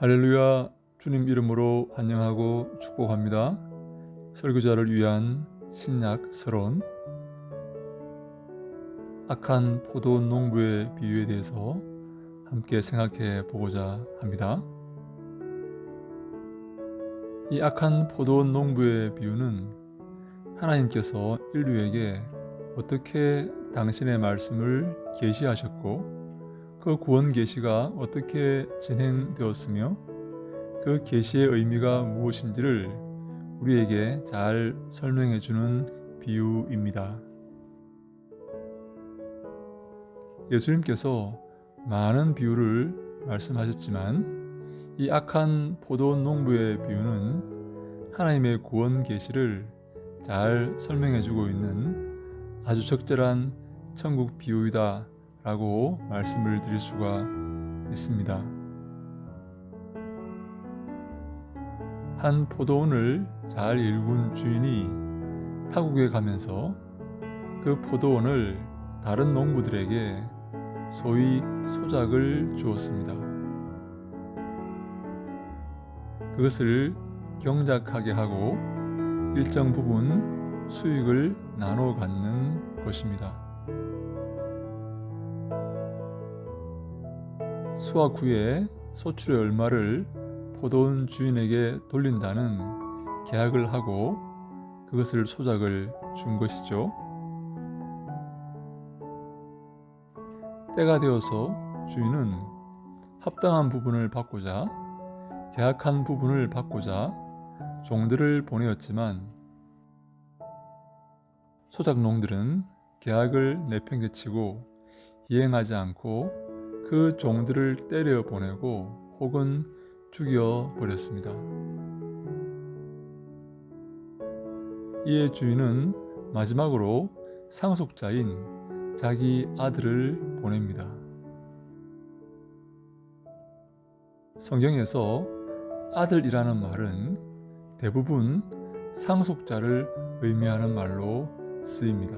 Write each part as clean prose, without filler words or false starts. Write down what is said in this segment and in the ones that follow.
할렐루야. 주님 이름으로 환영하고 축복합니다. 설교자를 위한 신약 서론. 악한 포도 농부의 비유에 대해서 함께 생각해 보고자 합니다. 이 악한 포도 농부의 비유는 하나님께서 인류에게 어떻게 당신의 말씀을 계시하셨고 그 구원 계시가 어떻게 진행되었으며 그 계시의 의미가 무엇인지를 우리에게 잘 설명해 주는 비유입니다. 예수님께서 많은 비유를 말씀하셨지만 이 악한 포도 농부의 비유는 하나님의 구원 계시를 잘 설명해 주고 있는 아주 적절한 천국 비유이다 라고 말씀을 드릴 수가 있습니다. 한 포도원을 잘 일군 주인이 타국에 가면서 그 포도원을 다른 농부들에게 소위 소작을 주었습니다. 그것을 경작하게 하고 일정 부분 수익을 나눠 갖는 것입니다. 수확 후에 소출의 얼마를 포도원 주인에게 돌린다는 계약을 하고 그것을 소작을 준 것이죠. 때가 되어서 주인은 합당한 부분을 받고자 계약한 부분을 받고자 종들을 보내었지만 소작농들은 계약을 내팽개치고 이행하지 않고 그 종들을 때려 보내고 혹은 죽여 버렸습니다. 이에 주인은 마지막으로 상속자인 자기 아들을 보냅니다. 성경에서 아들이라는 말은 대부분 상속자를 의미하는 말로 쓰입니다.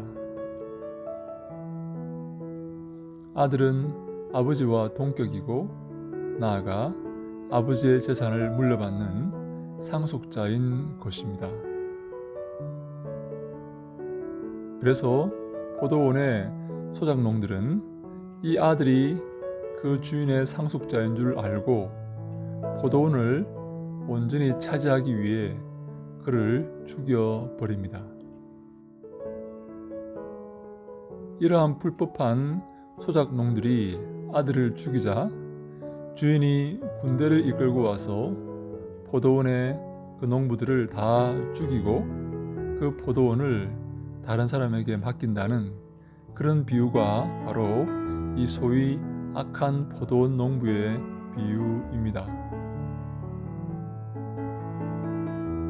아들은 아버지와 동격이고 나아가 아버지의 재산을 물려받는 상속자인 것입니다. 그래서 포도원의 소작농들은 이 아들이 그 주인의 상속자인 줄 알고 포도원을 온전히 차지하기 위해 그를 죽여버립니다. 이러한 불법한 소작농들이 아들을 죽이자 주인이 군대를 이끌고 와서 포도원의 그 농부들을 다 죽이고 그 포도원을 다른 사람에게 맡긴다는 그런 비유가 바로 이 소위 악한 포도원 농부의 비유입니다.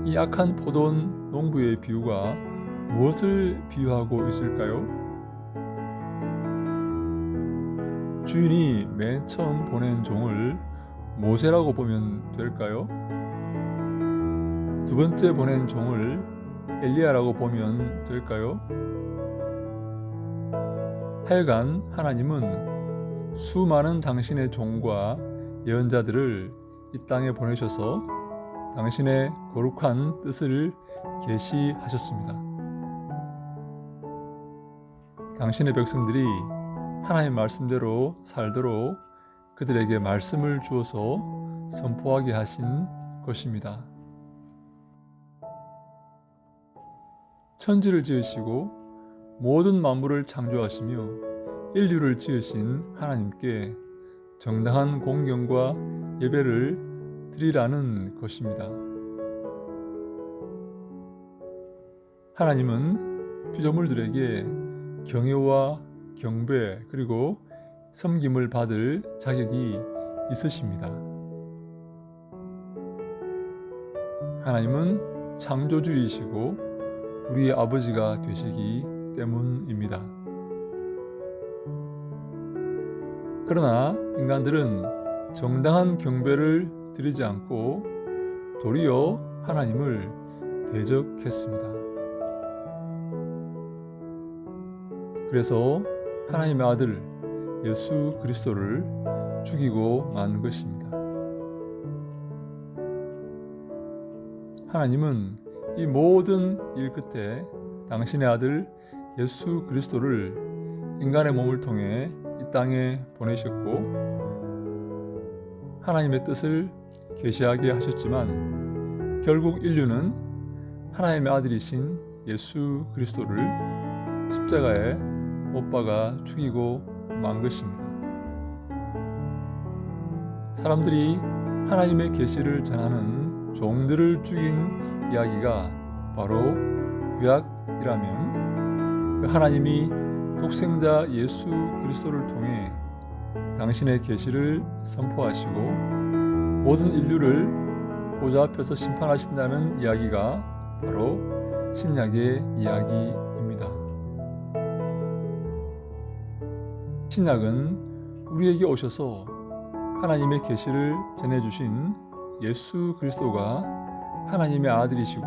이 악한 포도원 농부의 비유가 무엇을 비유하고 있을까요? 주인이 맨 처음 보낸 종을 모세라고 보면 될까요? 두 번째 보낸 종을 엘리야라고 보면 될까요? 하여간 하나님은 수많은 당신의 종과 예언자들을 이 땅에 보내셔서 당신의 거룩한 뜻을 계시하셨습니다. 당신의 백성들이 하나님 말씀대로 살도록 그들에게 말씀을 주어서 선포하게 하신 것입니다. 천지를 지으시고 모든 만물을 창조하시며 인류를 지으신 하나님께 정당한 공경과 예배를 드리라는 것입니다. 하나님은 피조물들에게 경외와 경배 그리고 섬김을 받을 자격이 있으십니다. 하나님은 창조주이시고 우리의 아버지가 되시기 때문입니다. 그러나 인간들은 정당한 경배를 드리지 않고 도리어 하나님을 대적했습니다. 그래서 하나님의 아들 예수 그리스도를 죽이고 만 것입니다. 하나님은 이 모든 일 끝에 당신의 아들 예수 그리스도를 인간의 몸을 통해 이 땅에 보내셨고 하나님의 뜻을 계시하게 하셨지만 결국 인류는 하나님의 아들이신 예수 그리스도를 십자가에 못 박아 죽이고 만 것입니다. 사람들이 하나님의 계시를 전하는 종들을 죽인 이야기가 바로 구약이라면 그 하나님이 독생자 예수 그리스도를 통해 당신의 계시를 선포하시고 모든 인류를 보좌 앞에서 심판하신다는 이야기가 바로 신약의 이야기입니다. 신약은 우리에게 오셔서 하나님의 계시를 전해주신 예수 그리스도가 하나님의 아들이시고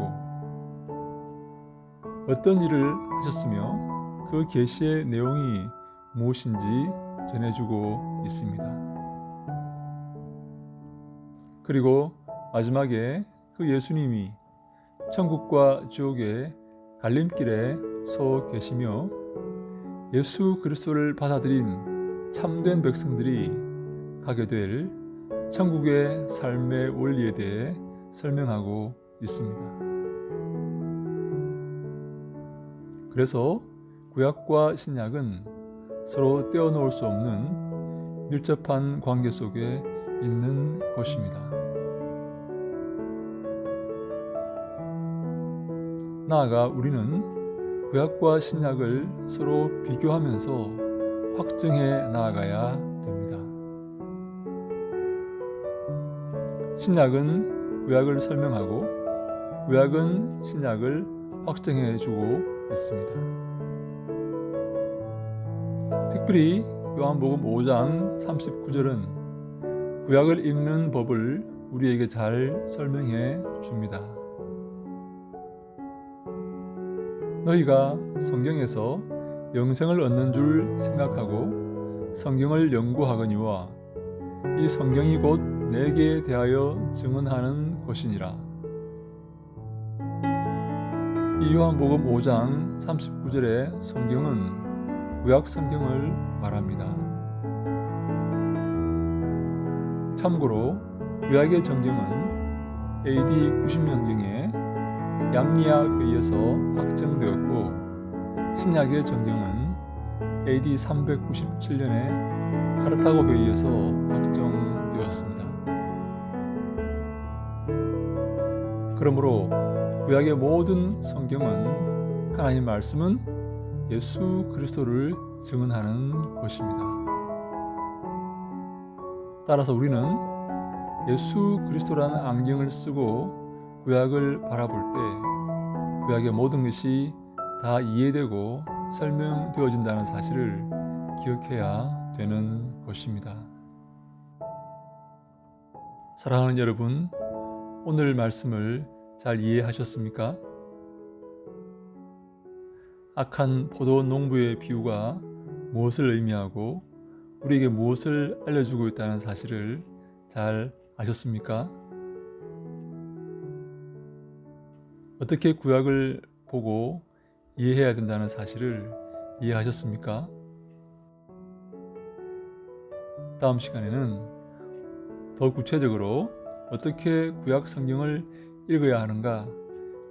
어떤 일을 하셨으며 그 계시의 내용이 무엇인지 전해주고 있습니다. 그리고 마지막에 그 예수님이 천국과 지옥의 갈림길에 서 계시며 예수 그리스도를 받아들인 참된 백성들이 가게 될 천국의 삶의 원리에 대해 설명하고 있습니다. 그래서 구약과 신약은 서로 떼어놓을 수 없는 밀접한 관계 속에 있는 것입니다. 나아가 우리는 구약과 신약을 서로 비교하면서 확증해 나아가야 됩니다. 신약은 구약을 설명하고 구약은 신약을 확증해 주고 있습니다. 특별히 요한복음 5장 39절은 구약을 읽는 법을 우리에게 잘 설명해 줍니다. 너희가 성경에서 영생을 얻는 줄 생각하고 성경을 연구하거니와 이 성경이 곧 내게 대하여 증언하는 것이니라. 이 요한복음 5장 39절의 성경은 구약 성경을 말합니다. 참고로 구약의 정경은 AD 90년경에 얌리아 회의에서 확정되었고 신약의 정경은 AD 397년에 카르타고 회의에서 확정되었습니다. 그러므로 구약의 모든 성경은 하나님 말씀은 예수 그리스도를 증언하는 것입니다. 따라서 우리는 예수 그리스도라는 안경을 쓰고 구약을 바라볼 때 구약의 모든 것이 다 이해되고 설명되어진다는 사실을 기억해야 되는 것입니다. 사랑하는 여러분, 오늘 말씀을 잘 이해하셨습니까? 악한 포도 농부의 비유가 무엇을 의미하고 우리에게 무엇을 알려주고 있다는 사실을 잘 아셨습니까? 어떻게 구약을 보고 이해해야 된다는 사실을 이해하셨습니까? 다음 시간에는 더 구체적으로 어떻게 구약 성경을 읽어야 하는가,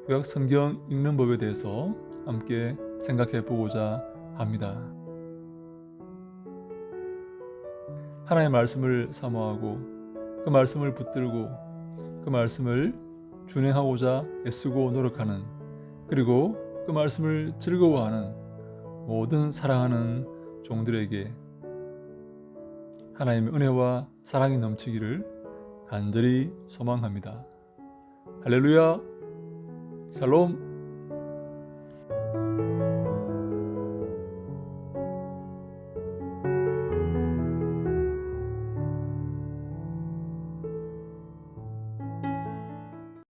구약 성경 읽는 법에 대해서 함께 생각해 보고자 합니다. 하나님의 말씀을 사모하고 그 말씀을 붙들고 그 말씀을 준행하고자 애쓰고 노력하는, 그리고 그 말씀을 즐거워하는 모든 사랑하는 종들에게 하나님의 은혜와 사랑이 넘치기를 간절히 소망합니다. 할렐루야, 샬롬.